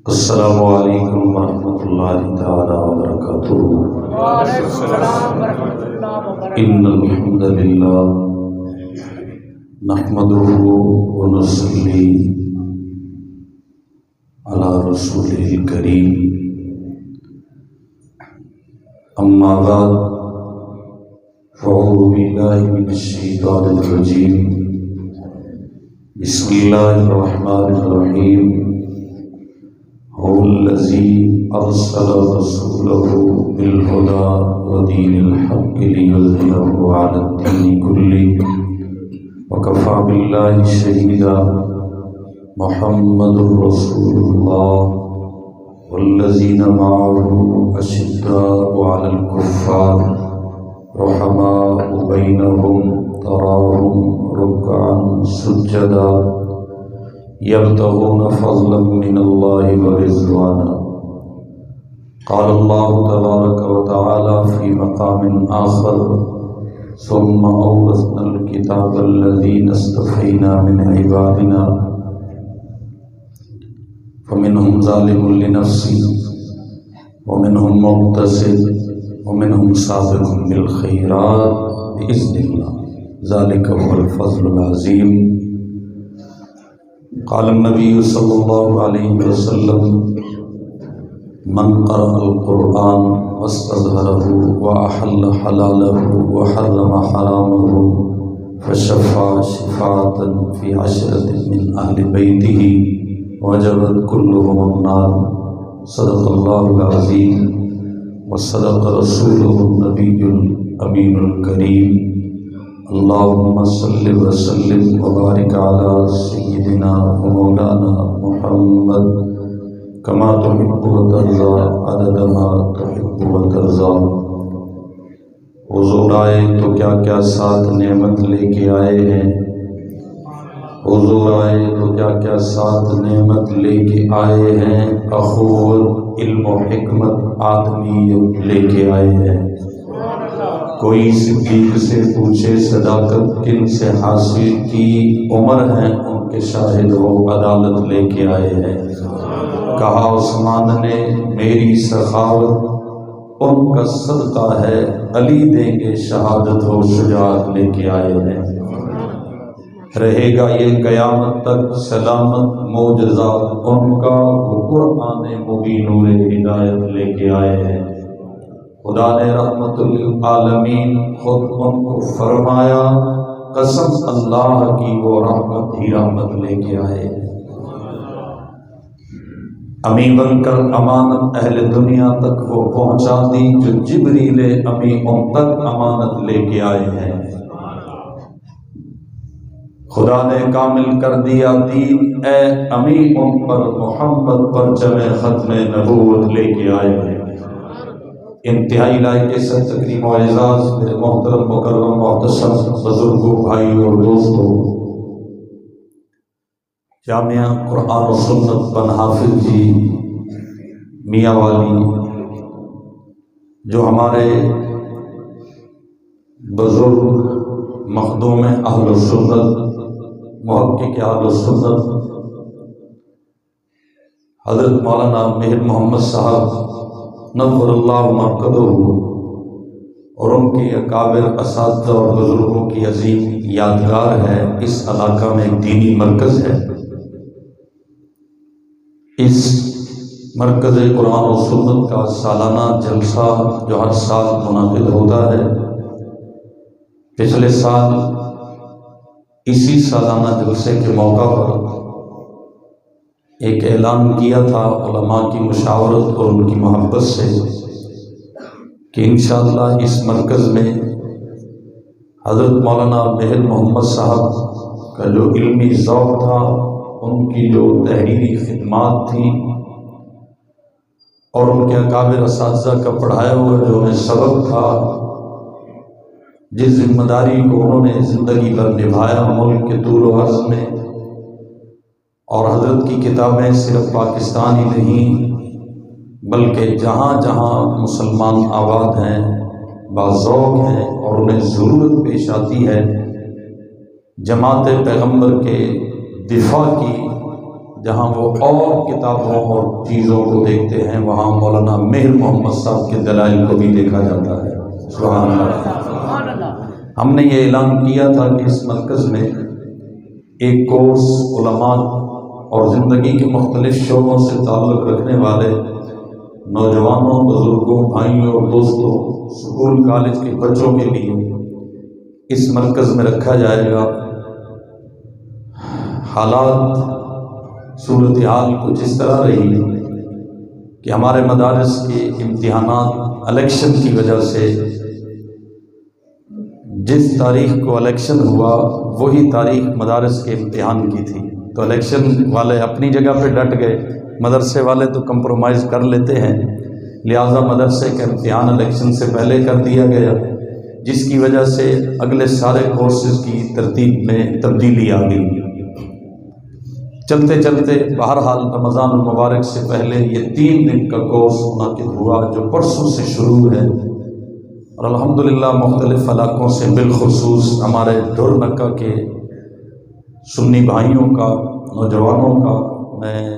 السلام علیکم ورحمۃ اللہ تعالی وبرکاتہ۔ وعلیکم السلام ورحمۃ اللہ وبرکاتہ۔ ان الحمد للہ نحمده ونصلی علی رسولہ الکریم، اما بعد فاعوذ باللہ من الشیطان الرجیم، بسم اللہ الرحمن الرحیم۔ هو الذی ارسل رسوله بالهدى ودین الحق لیظہرہ علی الدین کلہ وکفى باللہ شہیدا۔ محمد رسول اللہ والذین معه اشداء علی الکفار رحماء بینہم تراہم رکعا سجدا یبتغون فضلا من اللہ ورضوانا۔ قال اللہ تبارک وتعالی فی مقام آخر، ثم اورثنا الکتاب الذین اصطفینا من عبادنا فمنهم ظالم لنفسه ومنهم مقتصد ومنهم سابق بالخیرات بإذن اللہ، ذلک هو الفضل العظیم۔ قال النبی صلی اللہ علیہ وسلم، من قرأ القرآن واستظہرہ وأحل حلالہ وحرم حرامہ فشفع شفاعة في عشرة من أهل بيته وجبت كلهم النار، صدق الله العظيم وصدق رسوله النبي الأمين الكريم۔ اللهم صل وسلم وبارك على سيدنا ومولانا محمد كما تحب وترضى عدد ما تحب وترضى۔ حضور آئے تو کیا کیا ساتھ نعمت لے کے آئے ہیں، حضور آئے تو کیا کیا ساتھ نعمت لے کے آئے ہیں، اخوت علم و حکمت آدمیت لے کے آئے ہیں۔ کوئی صدیق سے پوچھے صداقت کن سے حاصل کی، عمر ہیں ان کے شاہد وہ عدالت لے کے آئے ہیں۔ کہا عثمان نے میری سخاوت ان کا صدقہ ہے، علی دیں گے شہادت و شجاعت لے کے آئے ہیں۔ رہے گا یہ قیامت تک سلامت معجزہ ان کا، وہ قرآن مبین نور ہدایت لے کے آئے ہیں۔ خدا نے رحمت للعالمین خود ان کو فرمایا، قسم اللہ کی وہ رحمت ہی رحمت لے کے آئے۔ امی بن کر امانت اہل دنیا تک وہ پہنچا دی، جو جبریل امی ان تک امانت لے کے آئے ہیں۔ خدا نے کامل کر دیا دین، اے امی ان پر محمد پر جمع ختم نبوت لے کے آئے ہیں۔ انتہائی لائق سے تکریم و اعزاز میرے محترم مکرم محتشم بزرگوں، بھائیوں اور دوستوں، جامعہ قرآن و سنت بن حافظ جی میاں والی، جو ہمارے بزرگ مخدوم اہل سنت محقق اہل سنت حضرت مولانا مہر محمد صاحب نور اللہ مرکزہ اور ان کے اکابر اساتذہ اور بزرگوں کی عظیم یادگار ہے۔ اس علاقہ میں ایک دینی مرکز ہے۔ اس مرکز قرآن و سنت کا سالانہ جلسہ جو ہر سال منعقد ہوتا ہے، پچھلے سال اسی سالانہ جلسے کے موقع پر ایک اعلان کیا تھا علماء کی مشاورت اور ان کی محبت سے کہ انشاءاللہ اس مرکز میں حضرت مولانا مہر محمد صاحب کا جو علمی ذوق تھا، ان کی جو تحریری خدمات تھیں اور ان کے اکابر اساتذہ کا پڑھایا ہوا جو ہمیں سبق تھا، جس ذمہ داری کو انہوں نے زندگی بھر نبھایا ملک کے طول و عرض میں، اور حضرت کی کتابیں صرف پاکستان ہی نہیں بلکہ جہاں جہاں مسلمان آباد ہیں باذوق ہیں اور انہیں ضرورت پیش آتی ہے جماعت پیغمبر کے دفاع کی، جہاں وہ اور کتابوں اور چیزوں کو دیکھتے ہیں وہاں مولانا مہر محمد صاحب کے دلائل کو بھی دیکھا جاتا ہے۔ سبحان اللہ۔ ہم نے یہ اعلان کیا تھا کہ اس مرکز میں ایک کورس علماء اور زندگی کے مختلف شعبوں سے تعلق رکھنے والے نوجوانوں، بزرگوں، بھائیوں اور دوستوں، اسکول کالج کے بچوں کے لیے اس مرکز میں رکھا جائے گا۔ حالات، صورتحال کچھ اس طرح رہی کہ ہمارے مدارس کے امتحانات الیکشن کی وجہ سے جس تاریخ کو الیکشن ہوا وہی تاریخ مدارس کے امتحان کی تھی، تو الیکشن والے اپنی جگہ پہ ڈٹ گئے، مدرسے والے تو کمپرومائز کر لیتے ہیں، لہٰذا مدرسے کا امتحان الیکشن سے پہلے کر دیا گیا، جس کی وجہ سے اگلے سارے کورسز کی ترتیب میں تبدیلی آ گئی۔ چلتے چلتے بہرحال رمضان المبارک سے پہلے یہ 3 دن کا کورس منعقد ہوا جو پرسوں سے شروع ہے، اور الحمدللہ مختلف علاقوں سے بالخصوص ہمارے ڈھور نکا کے سنی بھائیوں کا، نوجوانوں کا میں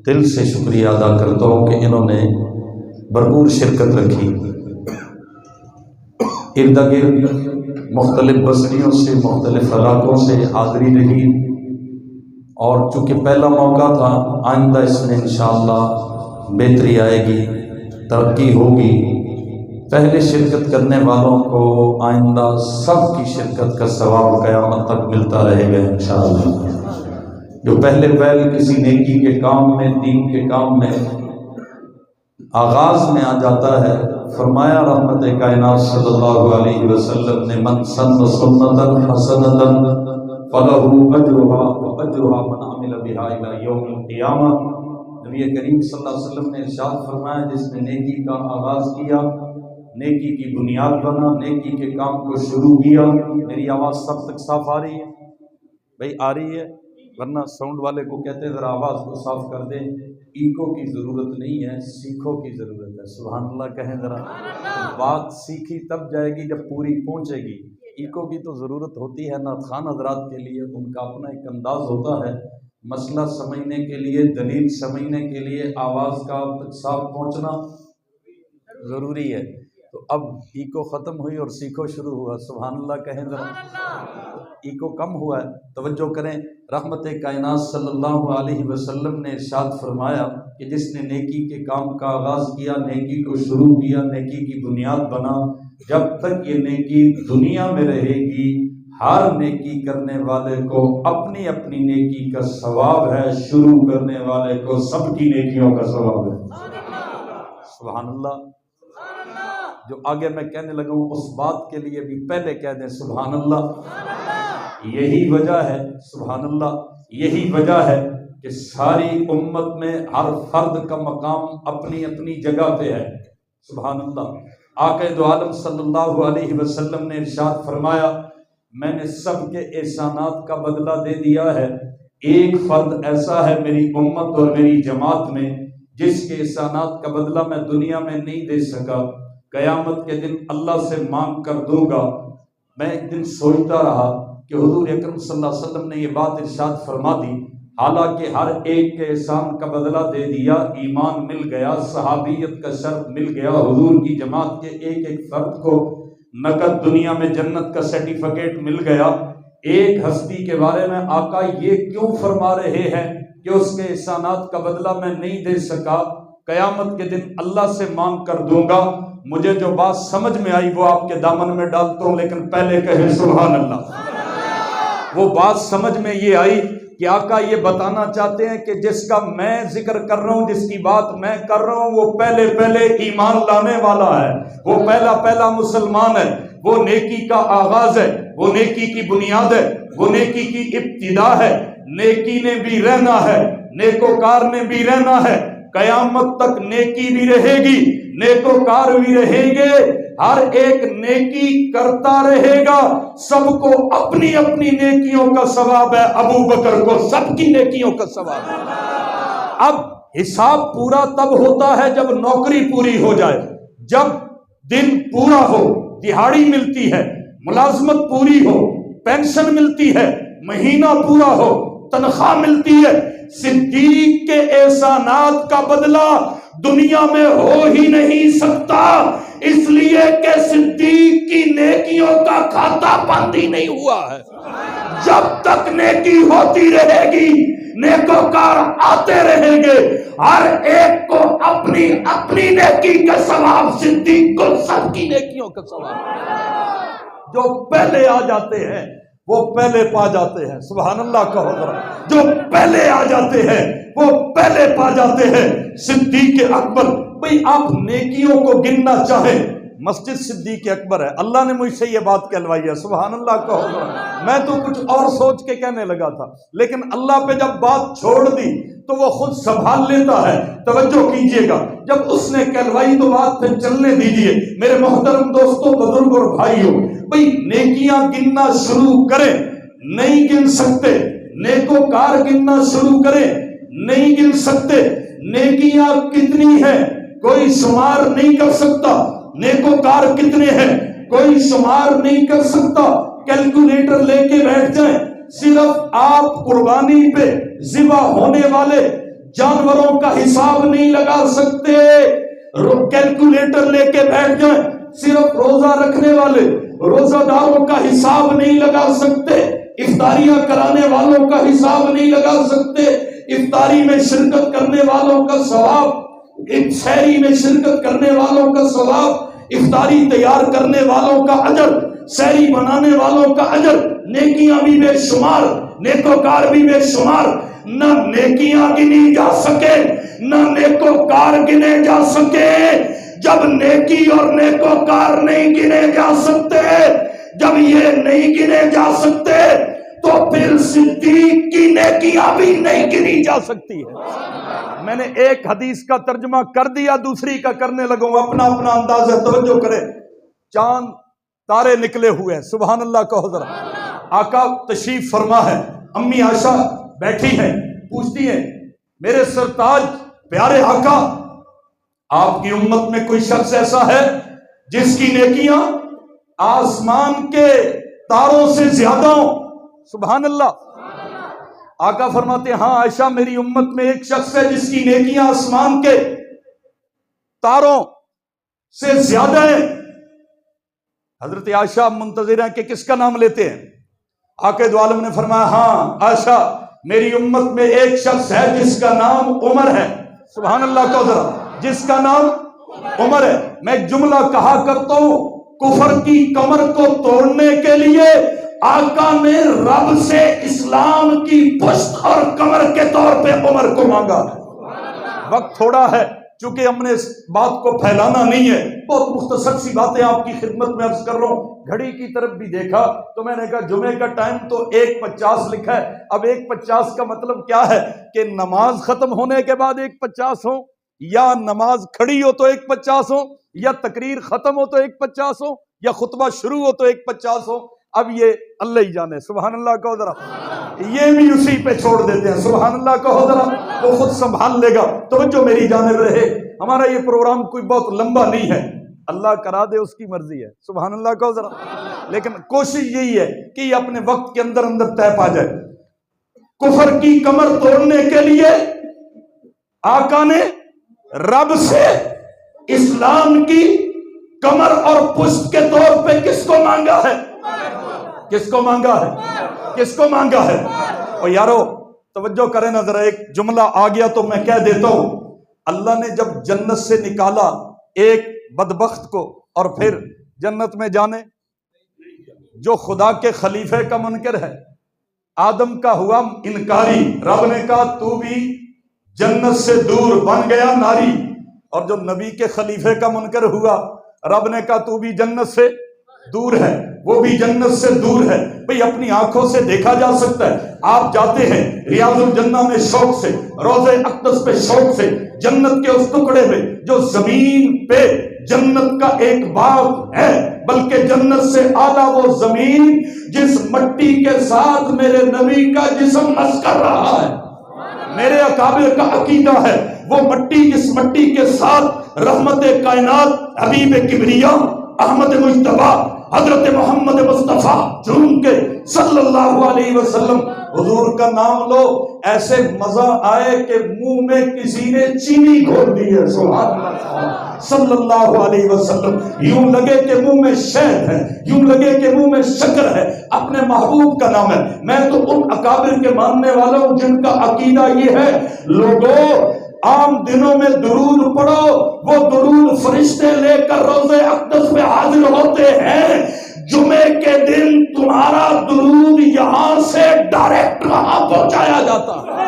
دل سے شکریہ ادا کرتا ہوں کہ انہوں نے بھرپور شرکت رکھی۔ ارد گرد مختلف بستیوں سے، مختلف علاقوں سے حاضری رہی، اور چونکہ پہلا موقع تھا، آئندہ اس میں انشاءاللہ بہتری آئے گی، ترقی ہوگی۔ پہلے شرکت کرنے والوں کو آئندہ سب کی شرکت کا ثواب قیامت تک ملتا رہے گا انشاءاللہ۔ جو پہلے کسی نیکی کے کام میں، دین کے کام میں آغاز میں آ جاتا ہے، فرمایا رحمت کائنات صلی اللہ علیہ وسلم نے، من سن سنتا حسنتا فلہ اجرھا واجر من عمل بھا الی یوم القیامہ۔ نبی کریم صلی اللہ علیہ وسلم نے ارشاد فرمایا، جس نے نیکی کا آغاز کیا، نیکی کی بنیاد بنا، نیکی کے کام کو شروع کیا۔ میری آواز سب تک صاف آ رہی ہے؟ بھائی آ رہی ہے؟ ورنہ ساؤنڈ والے کو کہتے ہیں ذرا آواز کو صاف کر دیں۔ ایکو کی ضرورت نہیں ہے، سیکھو کی ضرورت ہے۔ سبحان اللہ کہیں ذرا۔ بات سیکھی تب جائے گی جب پوری پہنچے گی۔ ایکو کی تو ضرورت ہوتی ہے نعت خوان حضرات کے لیے، ان کا اپنا ایک انداز ہوتا ہے، مسئلہ سمجھنے کے لیے، دلیل سمجھنے کے لیے آواز کا صاف پہنچنا ضروری ہے۔ تو اب ایکو ختم ہوئی اور سیکھو شروع ہوا۔ سبحان اللہ کہیں ذرا۔ ایکو کم ہوا ہے، توجہ کریں۔ رحمت کائنات صلی اللہ علیہ وسلم نے ارشاد فرمایا کہ جس نے نیکی کے کام کا آغاز کیا، نیکی کو شروع کیا، نیکی کی بنیاد بنا، جب تک یہ نیکی دنیا میں رہے گی، ہر نیکی کرنے والے کو اپنی اپنی نیکی کا ثواب ہے، شروع کرنے والے کو سب کی نیکیوں کا ثواب ہے۔ سبحان اللہ۔ جو آگے میں کہنے لگا ہوں اس بات کے لیے بھی پہلے کہہ دیں سبحان اللہ۔ یہی وجہ ہے، سبحان اللہ، یہی وجہ ہے کہ ساری امت میں ہر فرد کا مقام اپنی اپنی جگہ پہ ہے۔ سبحان اللہ۔ آقا دو عالم صلی اللہ علیہ وسلم نے ارشاد فرمایا، میں نے سب کے احسانات کا بدلہ دے دیا ہے، ایک فرد ایسا ہے میری امت اور میری جماعت میں جس کے احسانات کا بدلہ میں دنیا میں نہیں دے سکا، قیامت کے دن اللہ سے مانگ کر دوں گا۔ میں ایک دن سوچتا رہا کہ حضور اکرم صلی اللہ علیہ وسلم نے یہ بات ارشاد فرما دی، حالانکہ ہر ایک کے احسان کا بدلہ دے دیا، ایمان مل گیا، صحابیت کا شرط مل گیا، حضور کی جماعت کے ایک ایک فرد کو نقد دنیا میں جنت کا سرٹیفکیٹ مل گیا۔ ایک ہستی کے بارے میں آقا یہ کیوں فرما رہے ہیں کہ اس کے احسانات کا بدلہ میں نہیں دے سکا، قیامت کے دن اللہ سے مانگ کر دوں گا؟ مجھے جو بات سمجھ میں آئی وہ آپ کے دامن میں ڈالتا ہوں، لیکن پہلے کہیں سبحان اللہ۔ وہ بات سمجھ میں یہ آئی کہ آقا یہ بتانا چاہتے ہیں کہ جس کا میں ذکر کر رہا ہوں، جس کی بات میں کر رہا ہوں، وہ پہلے ایمان لانے والا ہے، وہ پہلا مسلمان ہے، وہ نیکی کا آغاز ہے، وہ نیکی کی بنیاد ہے، وہ نیکی کی ابتدا ہے۔ نیکی نے بھی رہنا ہے، نیکوکار نے بھی رہنا ہے، قیامت تک نیکی بھی رہے گی، نیکوکار بھی رہیں گے، ہر ایک نیکی کرتا رہے گا، سب کو اپنی اپنی نیکیوں کا ثواب ہے۔ ابو بکر کو سب کی نیکیوں کا ثواب ہے۔ اب حساب پورا تب ہوتا ہے جب نوکری پوری ہو جائے، جب دن پورا ہو، دہاڑی ملتی ہے، ملازمت پوری ہو، پینشن ملتی ہے، مہینہ پورا ہو، تنخواہ ملتی ہے، صدیق کے احسانات کا بدلہ دنیا میں ہو ہی نہیں سکتا، اس لیے کہ صدیق کی نیکیوں کا کھاتا بند ہی نہیں ہوا ہے۔ جب تک نیکی ہوتی رہے گی، نیکوکار آتے رہیں گے، ہر ایک کو اپنی اپنی نیکی کا ثواب، صدیق کو سب کی نیکیوں کا ثواب۔ جو پہلے آ جاتے ہیں وہ پہلے پا جاتے ہیں، سبحان اللہ کہو ذرا، جو پہلے آ جاتے ہیں وہ پہلے پا جاتے ہیں۔ صدیق اکبر، بھئی آپ نیکیوں کو گننا چاہیں، مسجد صدیق اکبر ہے، اللہ نے مجھ سے یہ بات کہلوائی ہے، سبحان اللہ کہو ذرا۔ میں تو کچھ اور سوچ کے کہنے لگا تھا، لیکن اللہ پہ جب بات چھوڑ دی تو وہ خود سنبھال لیتا ہے۔ توجہ کیجئے گا، جب اس نے کہلوائی تو بات پہ چلنے دیجئے۔ میرے محترم دوستوں، بزرگ اور بھائیوں، بھئی نیکیاں گننا شروع کریں، نہیں گن سکتے، نیکوکار گننا شروع کریں، نہیں گن سکتے۔ نیکیاں کتنی ہیں کوئی شمار نہیں کر سکتا، نیکوکار کتنے ہیں کوئی شمار نہیں کر سکتا۔ کیلکولیٹر لے کے بیٹھ جائیں، صرف آپ قربانی پہ ذبح ہونے والے جانوروں کا حساب نہیں لگا سکتے۔ کیلکولیٹر لے کے بیٹھ جائیں، صرف روزہ رکھنے والے روزہ داروں کا حساب نہیں لگا سکتے، افطاریاں کرانے والوں کا حساب نہیں لگا سکتے، افطاری میں شرکت کرنے والوں کا ثواب، سحری میں شرکت کرنے والوں کا ثواب، افطاری تیار کرنے والوں کا اجر، سحری بنانے والوں کا اجر، نیکیاں بھی بے شمار، نیکوکار بھی بے شمار۔ نہ نیکیاں گنی جا سکے، نہ نیکوکار گنے جا سکے۔ جب نیکی اور نیکوکار نہیں گنے جا سکتے، جب یہ نہیں گنے جا سکتے، تو پھر صدیق کی نیکیاں بھی نہیں گنی جا سکتی ہے۔ میں نے ایک حدیث کا ترجمہ کر دیا، دوسری کا کرنے لگوں، اپنا اپنا انداز ہے، توجہ کرے۔ چاند تارے نکلے ہوئے ہیں، سبحان اللہ کہو ذرا۔ آقا تشریف فرما ہے، امی عائشہ بیٹھی ہیں، پوچھتی ہیں میرے سرتاج پیارے آقا، آپ کی امت میں کوئی شخص ایسا ہے جس کی نیکیاں آسمان کے تاروں سے زیادہ ہوں؟ سبحان اللہ۔ آقا فرماتے ہیں ہاں عائشہ، میری امت میں ایک شخص ہے جس کی نیکیاں آسمان کے تاروں سے زیادہ ہیں۔ حضرت عائشہ منتظر ہیں کہ کس کا نام لیتے ہیں۔ آقا دو عالم نے فرمایا ہاں عائشہ، میری امت میں ایک شخص ہے جس کا نام عمر ہے۔ سبحان اللہ کا ذرا، جس کا نام عمر ہے۔ میں ایک جملہ کہا کرتا ہوں، کفر کی کمر کو توڑنے کے لیے آقا نے رب سے اسلام کی پشت اور کمر کے طور پہ عمر کو مانگا ہے۔ وقت تھوڑا ہے، چونکہ ہم نے اس بات کو پھیلانا نہیں ہے، بہت مختصر سی باتیں آپ کی خدمت میں عرض کر رہا ہوں۔ گھڑی کی طرف بھی دیکھا تو میں نے کہا جمعے کا ٹائم تو 1:50 لکھا ہے، اب 1:50 کا مطلب کیا ہے کہ نماز ختم ہونے کے بعد 1:50 ہو، یا نماز کھڑی ہو تو 1:50 ہو، یا تقریر ختم ہو تو 1:50 ہو، یا خطبہ شروع ہو تو 1:50 ہو۔ اب یہ اللہ ہی جانے، سبحان اللہ کہو ذرا، یہ بھی اسی پہ چھوڑ دیتے ہیں، سبحان اللہ کہو ذرا، وہ خود سنبھال لے گا۔ توجہ میری جانب رہے، ہمارا یہ پروگرام کوئی بہت لمبا نہیں ہے، اللہ کرا دے اس کی مرضی ہے، سبحان اللہ کہو ذرا، لیکن کوشش یہی ہے کہ یہ اپنے وقت کے اندر اندر طے پا جائے۔ کفر کی کمر توڑنے کے لیے آقا نے رب سے اسلام کی کمر اور پشت کے طور پہ کس کو مانگا ہے؟ کس کو مانگا ہے؟ کس کو مانگا ہے؟ اور یارو توجہ کریں نا ذرا، ایک جملہ آ گیا تو میں کہہ دیتا ہوں۔ اللہ نے جب جنت سے نکالا ایک بدبخت کو، اور پھر جنت میں جانے جو خدا کے خلیفے کا منکر ہے، آدم کا ہوا انکاری، رب نے کہا تو بھی جنت سے دور، بن گیا ناری۔ اور جو نبی کے خلیفے کا منکر ہوا، رب نے کہا تو بھی جنت سے دور ہے، وہ بھی جنت سے دور ہے۔ بھئی اپنی آنکھوں سے دیکھا جا سکتا ہے، آپ جاتے ہیں ریاض الجنہ میں شوق سے، روضہ اقدس پہ شوق سے، جنت کے اس ٹکڑے میں جو زمین پہ جنت کا ایک باغ ہے، بلکہ جنت سے اعلیٰ وہ زمین جس مٹی کے ساتھ میرے نبی کا جسم مس کر رہا ہے۔ میرے اکابر کا عقیدہ ہے وہ مٹی، جس مٹی کے ساتھ رحمت کائنات حبیب کبریا احمد مجتبی حضرت محمد مصطفیٰ جھوم کے صلی اللہ علیہ وسلم حضور کا نام لو ایسے مزہ آئے کہ منہ میں کسی نے چینی گھول دی ہے، سبحان اللہ صلی اللہ علیہ وسلم، یوں لگے کہ منہ میں شہد ہے، یوں لگے کہ منہ میں شکر ہے، اپنے محبوب کا نام ہے۔ میں تو ان اکابر کے ماننے والا ہوں جن کا عقیدہ یہ ہے، لوگوں عام دنوں میں درود پڑھو، وہ درود فرشتے لے کر روضہ اقدس میں حاضر ہوتے ہیں، جمعے کے دن تمہارا درود یہاں سے ڈائریکٹ وہاں پہنچایا جاتا ہے۔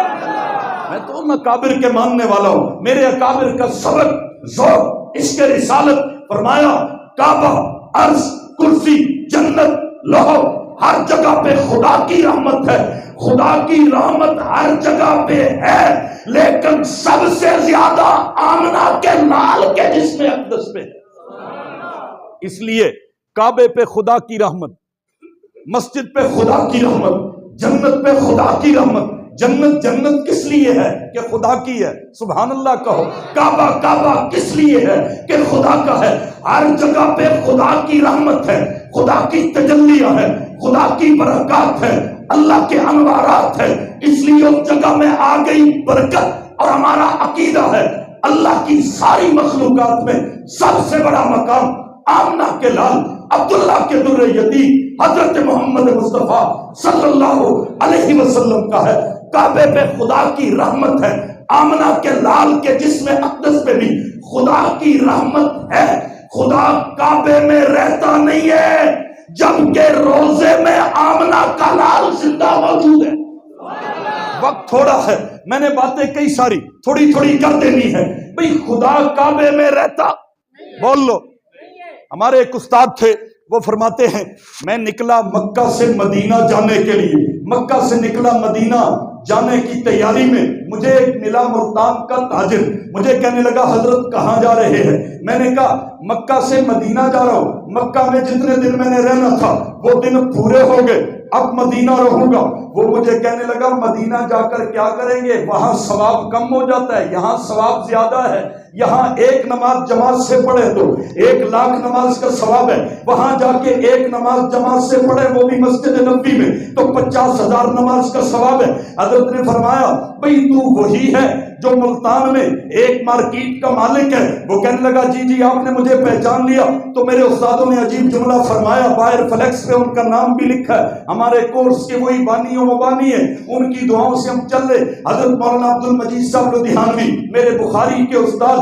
میں تو ان اکابر کے ماننے والا ہوں، میرے اکابر کا سبق ذوق عشق رسالت، فرمایا کعبہ، عرش، کرسی، جنت، لوح، ہر جگہ پہ خدا کی رحمت ہے، خدا کی رحمت ہر جگہ پہ ہے، لیکن سب سے زیادہ آمنہ کے لال کے جسم اقدس پہ، اس لیے کعبے پہ خدا کی رحمت، مسجد پہ خدا کی رحمت، جنت پہ خدا کی رحمت۔ جنت کس لیے ہے کہ خدا کی ہے، سبحان اللہ کہو۔ کعبہ کس لیے ہے کہ خدا کا ہے۔ ہر جگہ پہ خدا کی رحمت ہے، خدا کی تجلیاں ہیں، خدا کی برکات ہے، اللہ کے انوارات ہیں، اس لیے اس جگہ میں آ گئی برکت۔ اور ہمارا عقیدہ ہے اللہ کی ساری مخلوقات میں سب سے بڑا مقام آمنہ کے لال عبداللہ کے در یتیم حضرت محمد مصطفیٰ صلی اللہ علیہ وسلم کا ہے۔ کعبے پہ خدا کی رحمت ہے، آمنہ کے لال کے جسم اقدس پہ بھی خدا کی رحمت ہے۔ خدا کعبے میں رہتا نہیں ہے، جبکہ روزے میں آمنہ کا لال زندہ موجود ہے۔ وقت تھوڑا ہے، میں نے باتیں کئی ساری تھوڑی تھوڑی کر دینی ہے۔ بھئی خدا کعبے میں رہتا، بول لو۔ ہمارے ایک استاد تھے، وہ فرماتے ہیں میں نکلا مکہ سے مدینہ جانے کے لیے، مکہ سے نکلا مدینہ جانے کی تیاری میں مجھے ایک ملا ملتان کا تاجر، مجھے کہنے لگا حضرت کہاں جا رہے ہیں؟ میں نے کہا مکہ سے مدینہ جا رہا ہوں، مکہ میں جتنے دن میں نے رہنا تھا وہ دن پورے ہو گئے، اب مدینہ رہوں گا۔ وہ مجھے کہنے لگا مدینہ جا کر کیا کریں گے؟ وہاں ثواب کم ہو جاتا ہے، یہاں ثواب زیادہ ہے، یہاں ایک نماز جماعت سے پڑھے تو 1,00,000 نماز کا ثواب ہے، وہاں جا کے ایک نماز جماعت سے پڑھے وہ بھی مسجد نبوی میں تو 50,000 نماز کا ثواب ہے۔ حضرت نے فرمایا بھئی تو وہی ہے جو ملتان میں ایک مارکیٹ کا مالک ہے؟ وہ کہنے لگا جی آپ نے مجھے پہچان لیا۔ تو میرے استادوں نے عجیب جملہ فرمایا، باہر فلیکس پہ ان کا نام بھی لکھا ہے، ہمارے کورس کے وہی بانی و مبانی ہیں، ان کی دعاؤں سے ہم چل رہے۔ حضرت مولانا عبد المجید صاحب لدھیانوی، میرے بخاری کے استاد،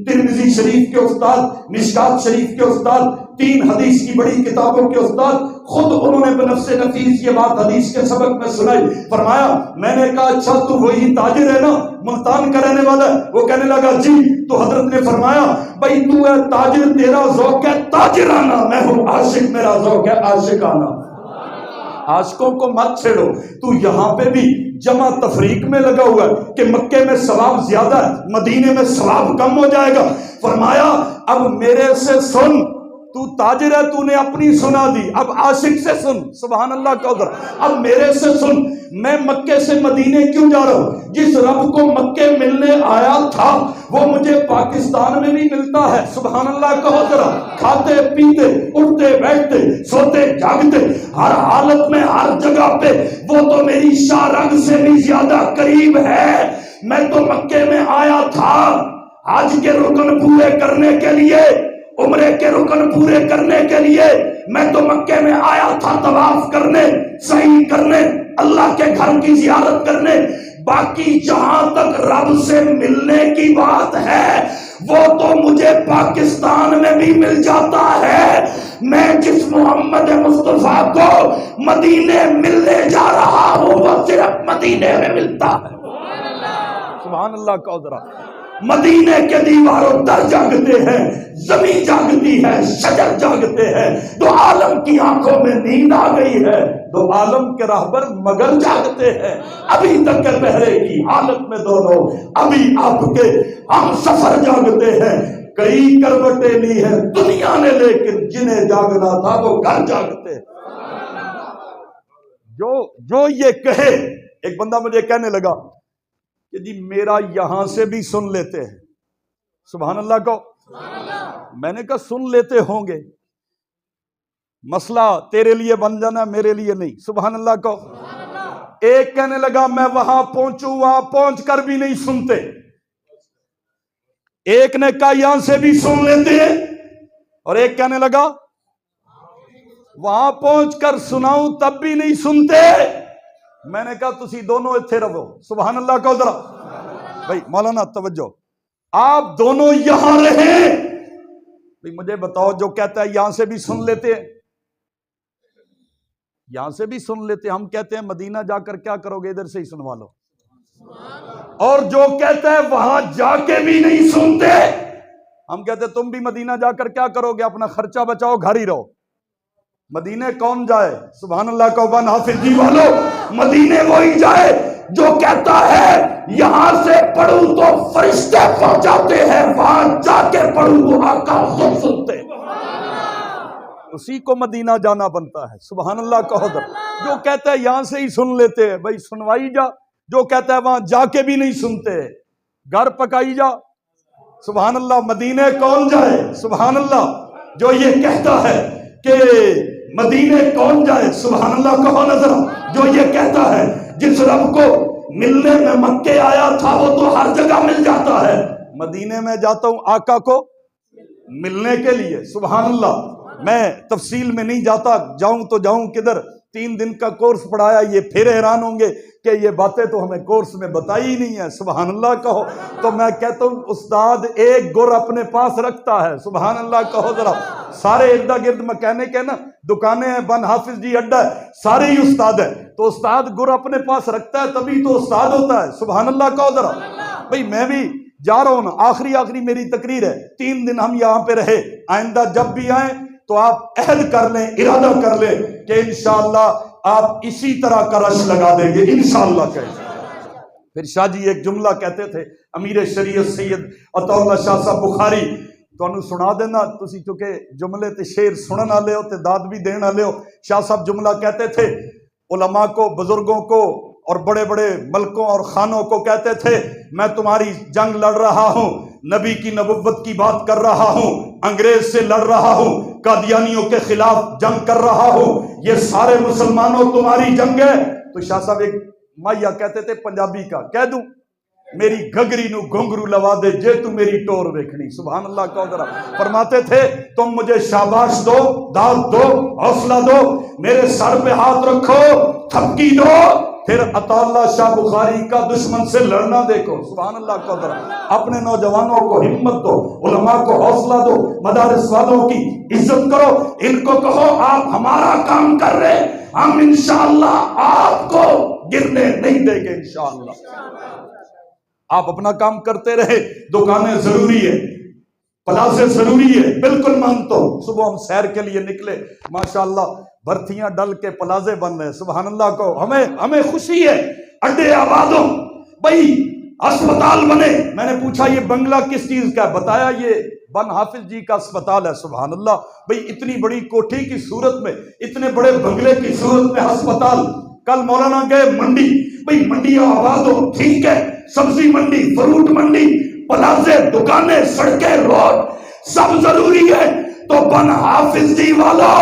ترمذی شریف کے استاد، مشکات شریف کے استاد، 3 حدیث کی بڑی کتابوں کے استاد، خود انہوں نے بنفس نفیس یہ بات حدیث کے سبق میں سنائی۔ فرمایا میں نے کہا اچھا تو وہی تاجر ہے نا، ملتان کا رہنے والا ہے؟ وہ کہنے لگا جی۔ تو حضرت نے فرمایا بھائی تو ہے تاجر، تیرا ذوق ہے تاجرانہ، میں ہوں عاشق، میرا ذوق ہے عاشقانہ۔ عاشقوں کو مت چھیڑو، تو یہاں پہ بھی جمع تفریق میں لگا ہوا ہے کہ مکے میں ثواب زیادہ ہے، مدینے میں ثواب کم ہو جائے گا۔ فرمایا اب میرے سے سن، تو تاجر ہے، تو نے اپنی سنا دی، اب عاشق سے سن، سبحان اللہ کا ادھر، اب میرے سے سن، میں مکے سے مدینے کیوں جا رہا ہوں؟ جس رب کو مکے ملنے آیا تھا وہ مجھے پاکستان میں بھی ملتا ہے، سبحان اللہ کا ادھر، کھاتے پیتے اٹھتے بیٹھتے سوتے جاگتے ہر حالت میں ہر جگہ پہ وہ تو میری شاہ رگ سے بھی زیادہ قریب ہے۔ میں تو مکے میں آیا تھا حج کے رکن پورے کرنے کے لیے، عمرے کے رکن پورے کرنے کے لیے، میں تو مکے میں آیا تھا طواف کرنے، سعی کرنے، اللہ کے گھر کی زیارت کرنے، باقی جہاں تک رب سے ملنے کی بات ہے وہ تو مجھے پاکستان میں بھی مل جاتا ہے۔ میں جس محمد مصطفیٰ کو مدینے ملنے جا رہا ہوں وہ صرف مدینے میں ملتا ہے، سبحان اللہ کا ادھر۔ مدینے کے دیواروں در جاگتے ہیں، زمین جاگتی ہے، شجر جاگتے ہیں، دو عالم کی آنکھوں میں نیند آ گئی ہے، دو عالم کے راہبر مگر جاگتے ہیں، ابھی تک کے پہرے کی حالت میں دونوں ابھی آپ کے ہم سفر جاگتے ہیں، کئی کروٹیں لی ہیں دنیا نے لیکن جنہیں جاگنا تھا وہ گھر جاگتے ہیں۔ جو یہ کہے، ایک بندہ مجھے کہنے لگا کہ جی میرا یہاں سے بھی سن لیتے ہیں، سبحان اللہ کو۔ میں نے کہا سن لیتے ہوں گے، مسئلہ تیرے لیے بن جانا میرے لیے نہیں، سبحان اللہ کو۔ ایک کہنے لگا میں وہاں پہنچوں، وہاں پہنچ کر بھی نہیں سنتے۔ ایک نے کہا یہاں سے بھی سن لیتے ہیں، اور ایک کہنے لگا وہاں پہنچ کر سناؤں تب بھی نہیں سنتے۔ میں نے کہا تسی دونوں اتھے رہو، سبحان اللہ کہو ذرا۔ بھائی مولانا توجہ، آپ دونوں یہاں رہیں۔ بھئی مجھے بتاؤ، جو کہتا ہے یہاں سے بھی سن لیتے ہیں، یہاں سے بھی سن لیتے ہیں، ہم کہتے ہیں مدینہ جا کر کیا کرو گے، ادھر سے ہی سنوا لو۔ اور جو کہتا ہے وہاں جا کے بھی نہیں سنتے، ہم کہتے ہیں تم بھی مدینہ جا کر کیا کرو گے، اپنا خرچہ بچاؤ، گھر ہی رہو۔ مدینے کون جائے؟ سبحان اللہ کا بن حافظ جی والو، مدینے وہی جائے جو کہتا ہے یہاں سے پڑھوں تو فرشتے پہنچاتے ہیں، وہاں جا کے پڑھوں تو آقا خود سنتے۔ اسی کو مدینہ جانا بنتا ہے، سبحان اللہ کا حضر۔ جو کہتا ہے یہاں سے ہی سن لیتے ہیں، بھائی سنوائی جا۔ جو کہتا ہے وہاں جا کے بھی نہیں سنتے، گھر پکائی جا۔ سبحان اللہ، مدینے کون جائے؟ سبحان اللہ۔ جو یہ کہتا ہے کہ مدینے کون جائے، سبحان اللہ کہو نظر۔ جو یہ کہتا ہے جس رب کو ملنے میں مکے آیا تھا وہ تو ہر جگہ مل جاتا ہے، مدینے میں جاتا ہوں آقا کو ملنے کے لیے، سبحان اللہ۔ میں تفصیل میں نہیں جاتا، جاؤں تو جاؤں کدھر، 3 دن کا کورس پڑھایا، یہ پھر حیران ہوں گے کہ یہ باتیں تو ہمیں کورس میں بتائی ہی نہیں ہے، سبحان اللہ کہو۔ تو میں کہتا ہوں استاد ایک گر اپنے پاس رکھتا ہے، سبحان اللہ کہو ذرا۔ سارے ارد گرد مکینک ہے نا، دکانیں ہیں، بن حافظ جی اڈا ہے، سارے ہی استاد ہیں، تو استاد گر اپنے پاس رکھتا ہے تبھی تو استاد ہوتا ہے، سبحان اللہ کہو ذرا۔ بھئی میں بھی جا رہا ہوں نا، آخری میری تقریر ہے، 3 دن ہم یہاں پہ رہے، آئندہ جب بھی آئیں تو آپ عہد کر لیں، ارادہ کر لیں کہ انشاءاللہ آپ اسی طرح کا رش لگا دیں گے، انشاءاللہ کہیں۔ پھر شاہ جی ایک جملہ کہتے تھے، امیر شریعت سید عطا اللہ شاہ صاحب بخاری، تو انہوں سنا دینا، تسی چونکہ جملے تے شعر سنن والے ہو تے داد بھی دین والے ہو۔ شاہ صاحب جملہ کہتے تھے، علماء کو، بزرگوں کو اور بڑے بڑے ملکوں اور خانوں کو کہتے تھے میں تمہاری جنگ لڑ رہا ہوں، نبی کی نبوت کی بات کر رہا ہوں، انگریز سے لڑ رہا ہوں، قادیانیوں کے خلاف جنگ کر رہا ہوں، یہ سارے مسلمانوں تمہاری جنگ ہے۔ تو شاہ صاحب ایک مائیا کہتے تھے پنجابی کا، کہہ دوں میری گھگری نو گھنگرو لوا دے جے تو میری ٹور ویکھنی، سبحان اللہ کا ذرا۔ فرماتے تھے تم مجھے شاباش دو، داد دو، حوصلہ دو، میرے سر پہ ہاتھ رکھو، تھپکی دو، پھر عطا اللہ شاہ بخاری کا دشمن سے لڑنا دیکھو، سبحان اللہ کا ذرا۔ اپنے نوجوانوں کو ہمت دو، علماء کو حوصلہ دو، مدارس والوں کی عزت کرو، ان کو کہو آپ ہمارا کام کر رہے، ہم انشاءاللہ آپ کو گرنے نہیں دیں گے، انشاءاللہ۔ آپ اپنا کام کرتے رہے، دکانیں ضروری ہے، پلازے ضروری ہے، بالکل مانتا ہوں۔ صبح ہم سیر کے لیے نکلے، ماشاءاللہ بھرتیاں ڈل کے پلازے بن رہے، سبحان اللہ کو، ہمیں خوشی ہے، اڈے آباد ہوں، بھائی اسپتال بنے۔ میں نے پوچھا یہ بنگلہ کس چیز کا ہے، بتایا یہ بن حافظ جی کا اسپتال ہے، سبحان اللہ۔ بھئی اتنی بڑی کوٹھی کی صورت میں، اتنے بڑے بنگلے کی صورت میں ہسپتال۔ کل مولانا گئے منڈی، بھئی منڈیاں آباد ہو، ٹھیک ہے، سبزی منڈی، فروٹ منڈی، پلازے، دکانیں، سڑکیں، روڈ سب ضروری ہے، تو بن حافظ جی والا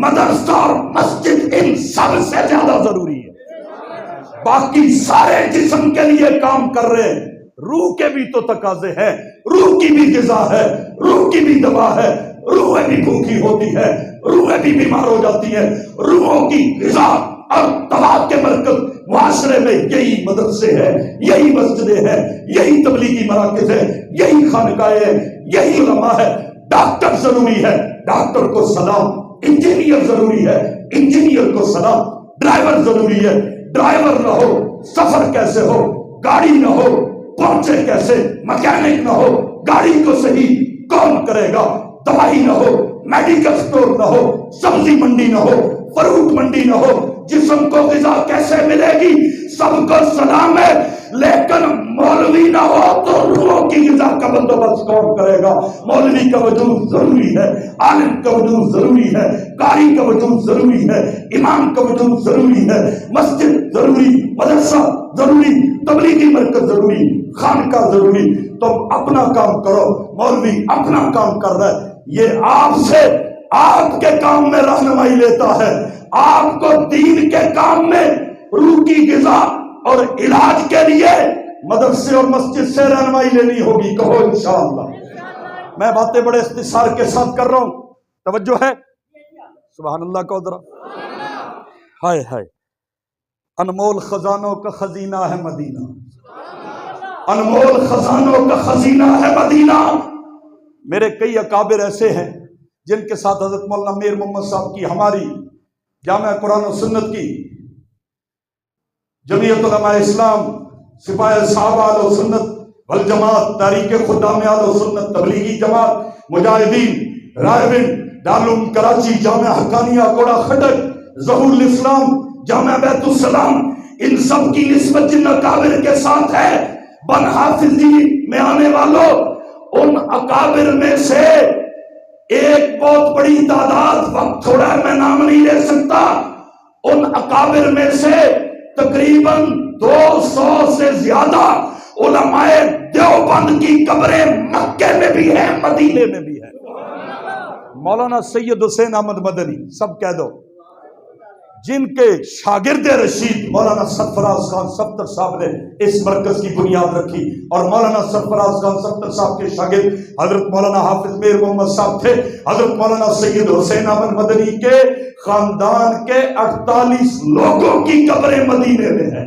مدرسہ اور مسجد ان سب سے زیادہ ضروری ہے۔ باقی سارے جسم کے لیے کام کر رہے ہیں، روح کے بھی تو تقاضے ہیں، روح کی بھی غذا ہے، روح کی بھی دوا ہے، روحیں بھی بھوکی ہوتی ہے، روحیں بھی بیمار ہو جاتی ہیں، روحوں کی غذا اور دوا کے مرکز معاشرے میں یہی مدرسے ہیں، یہی مسجدیں ہیں، یہی تبلیغی مراکز ہیں، یہی خانقاہیں ہیں، یہی علماء ہے۔ ڈاکٹر ضروری ہے، ڈاکٹر کو سلام، انجینئر ضروری ہے، انجینئر کو سلام، ڈرائیور ضروری ہے، ڈرائیور نہ ہو سفر کیسے ہو، گاڑی نہ ہو پہنچے کیسے، مکینک نہ ہو گاڑی کو صحیح کون کرے گا، دوائی نہ ہو، میڈیکل سٹور نہ ہو، سبزی منڈی نہ ہو، فروٹ منڈی نہ ہو، جسم کو غذا کیسے ملے گی، سب کو سلام ہے، لیکن مولوی نہ ہو تو روحوں کی غذا کا بندوبست کون کرے گا۔ مولوی کا وجود ضروری ہے، عالم کا وجود ضروری ہے، قاری کا وجود ضروری ہے، امام کا وجود ضروری ہے، مسجد ضروری، مدرسہ ضروری، تبلیغی مرکز ضروری، خانقاہ ضروری۔ تم اپنا کام کرو، مولوی اپنا کام کر رہا ہے، یہ آپ سے آپ کے کام میں رہنمائی لیتا ہے، آپ کو دین کے کام میں روح کی غذا اور علاج کے لیے مدرسے اور مسجد سے رہنمائی لینی ہوگی. کہو انشاءاللہ. میں باتیں بڑے اختصار کے ساتھ کر رہا ہوں. توجہ ہے؟ سبحان اللہ کا ذرا. ہائے ہائے. انمول خزانوں کا خزینہ ہے مدینہ. انمول خزانوں کا خزینہ ہے مدینہ. میرے کئی اکابر ایسے ہیں جن کے ساتھ حضرت مولانا میر محمد صاحب کی، ہماری جامعہ قرآن و سنت کی، جمعیت علماء اسلام، سپاہی صحابہ اہل و سنت والجماعت، تحریک خدام اہل و سنت، تبلیغی جماعت، مجاہدین، راہبین، دارالعلوم کراچی، جامعہ حقانیہ کوڑا خٹک، ظہور الاسلام، جامعہ بیت السلام، ان سب کی نسبت جن اکابر کے ساتھ ہے. بن حافظی میں آنے والوں، ان اکابر میں سے ایک بہت بڑی تعداد، وقت تھوڑا ہے میں نام نہیں لے سکتا، ان اکابر میں سے تقریباً 200 سے زیادہ علماء دیوبند کی قبریں مکے میں بھی ہیں، مدینے میں بھی ہیں. مولانا سید حسین احمد مدنی، سب کہہ دو، جن کے شاگرد رشید مولانا سرفراز خان سفتر صاحب نے اس مرکز کی بنیاد رکھی، اور مولانا سرفراز خان سفتر صاحب کے شاگرد حضرت مولانا حافظ میر محمد صاحب تھے. حضرت مولانا سید حسین احمد مدنی کے خاندان کے 48 لوگوں کی قبریں مدینے میں ہیں.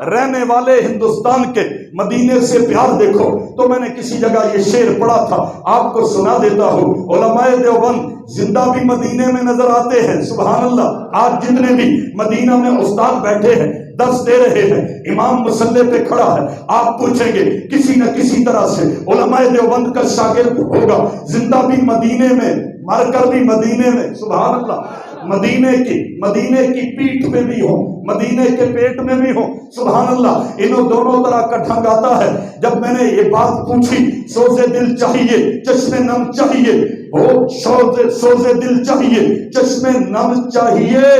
رہنے والے ہندوستان کے مدینے سے پیار دیکھو. تو میں نے کسی جگہ یہ شعر پڑھا تھا، آپ کو سنا دیتا ہوں. علماء دیوبند زندہ بھی مدینے میں نظر آتے ہیں. سبحان اللہ. آج جتنے بھی مدینہ میں استاد بیٹھے ہیں، درس دے رہے ہیں، امام مصلی پہ کھڑا ہے، آپ پوچھیں گے کسی نہ کسی طرح سے علماء دیوبند کا شاگرد ہوگا. زندہ بھی مدینے میں، مر کر بھی مدینے میں. سبحان اللہ. مدینے کی پیٹھ میں بھی ہو، مدینے کے پیٹ میں بھی ہو. سبحان اللہ. انہوں دونوں طرح کا ڈھنگ آتا ہے. جب میں نے یہ بات پوچھی، سوزے دل چاہیے، چشمے نم چاہیے، سوزے دل چاہیے، چشمے نم چاہیے،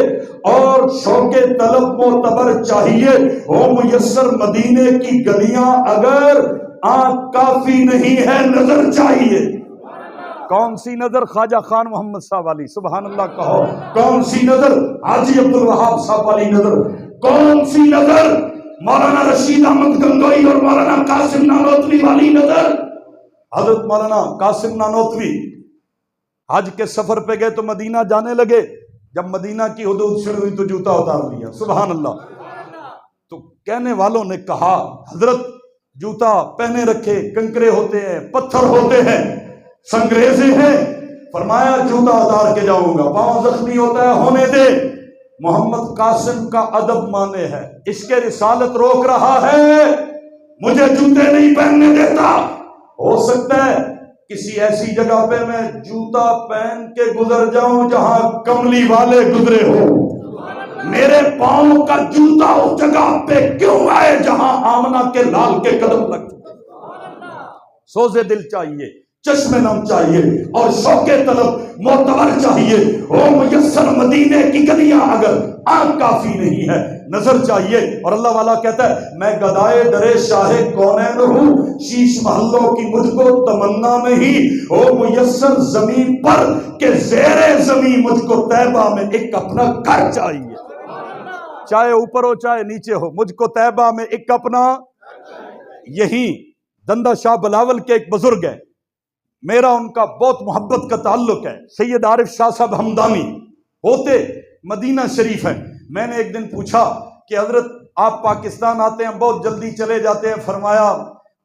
اور شوق طلب معتبر چاہیے، ہو میسر مدینے کی گلیاں اگر آنکھ کافی نہیں ہے، نظر چاہیے. کون سی نظر؟ خواجہ خان محمد صاحب والی. سبحان اللہ کہو. کون سی نظر؟ حاجی عبدالوہاب صاحب والی نظر. کون سی نظر؟ مولانا رشید احمد گنگوئی اور مولانا قاسم نانوتوی والی نظر. حضرت مولانا قاسم نانوتوی حج کے سفر پہ گئے تو مدینہ جانے لگے. جب مدینہ کی حدود شروع ہوئی تو جوتا اتار لیا. سبحان اللہ. تو کہنے والوں نے کہا حضرت جوتا پہنے رکھے، کنکرے ہوتے ہیں، پتھر ہوتے ہیں، سنگریزے ہیں. فرمایا جوتا اتار کے جاؤں گا، پاؤں زخمی ہوتا ہے ہونے دے. محمد قاسم کا ادب مانے ہے، اس کے رسالت روک رہا ہے، مجھے جوتے نہیں پہننے دیتا. ہو سکتا ہے کسی ایسی جگہ پہ میں جوتا پہن کے گزر جاؤں جہاں کملی والے گزرے ہوں. میرے پاؤں کا جوتا اس جگہ پہ کیوں آئے جہاں آمنہ کے لال کے قدم لگتے. سوزے دل چاہیے، چشم نم چاہیے، اور شوق طلب معتبر چاہیے. او میسر مدینے کی گلیاں اگر آنکھ کافی نہیں ہے، نظر چاہیے. اور اللہ والا کہتا ہے میں گدائے درے شاہ کونین ہوں، شیش محلوں کی مجھ کو تمنا نہیں. او میسر زمین پر کہ زیر زمین مجھ کو طیبہ میں ایک اپنا گھر چاہیے. چاہے اوپر ہو چاہے نیچے ہو، مجھ کو طیبہ میں ایک اپنا. یہی دندہ شاہ بلاول کے ایک بزرگ ہے، میرا ان کا بہت محبت کا تعلق ہے، سید عارف شاہ صاحب ہمدانی، ہوتے مدینہ شریف ہیں. میں نے ایک دن پوچھا کہ حضرت آپ پاکستان آتے ہیں بہت جلدی چلے جاتے ہیں. فرمایا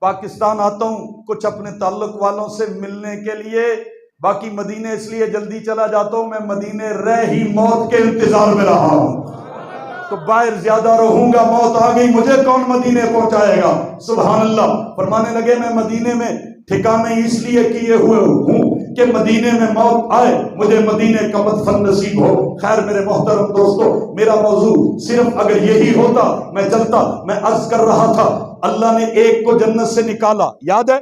پاکستان آتا ہوں کچھ اپنے تعلق والوں سے ملنے کے لیے، باقی مدینے اس لیے جلدی چلا جاتا ہوں میں مدینے رہ ہی موت کے انتظار میں رہا ہوں. تو باہر زیادہ رہوں گا، موت آ گئی مجھے کون مدینے پہنچائے گا. سبحان اللہ. فرمانے لگے میں مدینے میں ٹھکانے اس لیے کیے ہوئے ہوں کہ مدینے میں موت آئے مجھے مدینے کا مدفن نصیب ہو. خیر میرے محترم دوستو، میرا موضوع صرف اگر یہی ہوتا میں چلتا. میں عرض کر رہا تھا اللہ نے ایک کو جنت سے نکالا، یاد ہے؟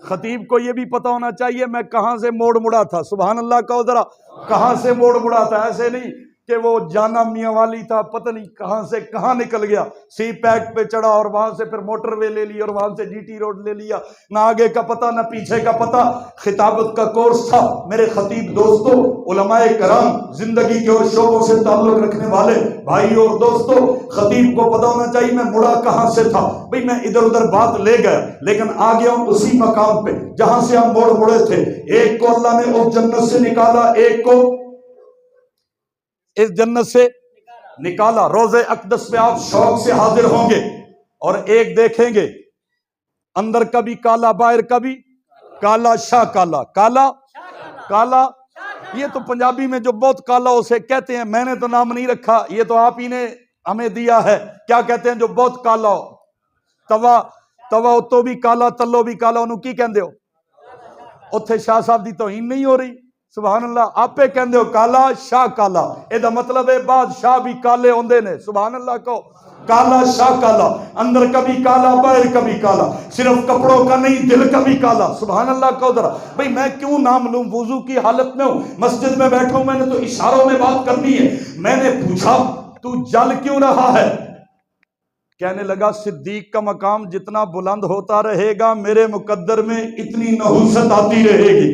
خطیب کو یہ بھی پتا ہونا چاہیے میں کہاں سے موڑ مڑا تھا. سبحان اللہ کہو ذرا. کہاں سے موڑ مڑا تھا. ایسے نہیں کہ وہ جانا میاں والی تھا، پتہ نہیں کہاں سے کہاں نکل گیا، سی پیک پہ چڑھا اور وہاں سے پھر موٹر وے لے لی اور وہاں سے جی ٹی روڈ لے لیا، نہ آگے کا پتہ نہ پیچھے کا پتہ۔ خطابت کا کورس تھا، میرے خطیب دوستوں، علماء کرام، زندگی کے اور شعبوں سے تعلق رکھنے والے بھائی اور دوستوں، خطیب کو پتہ ہونا چاہیے میں مڑا کہاں سے تھا۔ بھئی میں ادھر ادھر بات لے گیا لیکن آ گیا ہوں اسی مقام پہ جہاں سے ہم مڑے تھے۔ ایک کو اللہ نے اس جنت سے نکالا، ایک کو اس جنت سے نکالا۔ روضہ اقدس پہ آپ شوق سے حاضر ہوں گے اور ایک دیکھیں گے اندر کا بھی کالا باہر کا بھی کالا، شاہ کالا، کالا کالا۔ یہ تو پنجابی میں جو بہت کالا اسے کہتے ہیں، میں نے تو نام نہیں رکھا، یہ تو آپ ہی نے ہمیں دیا ہے۔ کیا کہتے ہیں جو بہت کالا ہو؟ توا تو بھی کالا، تلو بھی کالا، انہوں کی کہندے ہو؟ اتھے شاہ صاحب دی توہین نہیں ہو رہی؟ سبحان اللہ، آپ پہ کہندے ہو کالا، شاہ کالا، یہ مطلب ہے بادشاہ بھی کالے ہوندے نے۔ سبحان اللہ کو کالا شاہ کالا، اندر کا بھی کالا باہر کا بھی کالا، صرف کپڑوں کا نہیں دل کا بھی کالا۔ سبحان اللہ کو ذرا بھئی میں کیوں نام لوں؟ وضو کی حالت میں ہوں، مسجد میں بیٹھا ہوں، میں نے تو اشاروں میں بات کرنی ہے۔ میں نے پوچھا تو جل کیوں رہا ہے؟ کہنے لگا صدیق کا مقام جتنا بلند ہوتا رہے گا میرے مقدر میں اتنی نحوست آتی رہے گی۔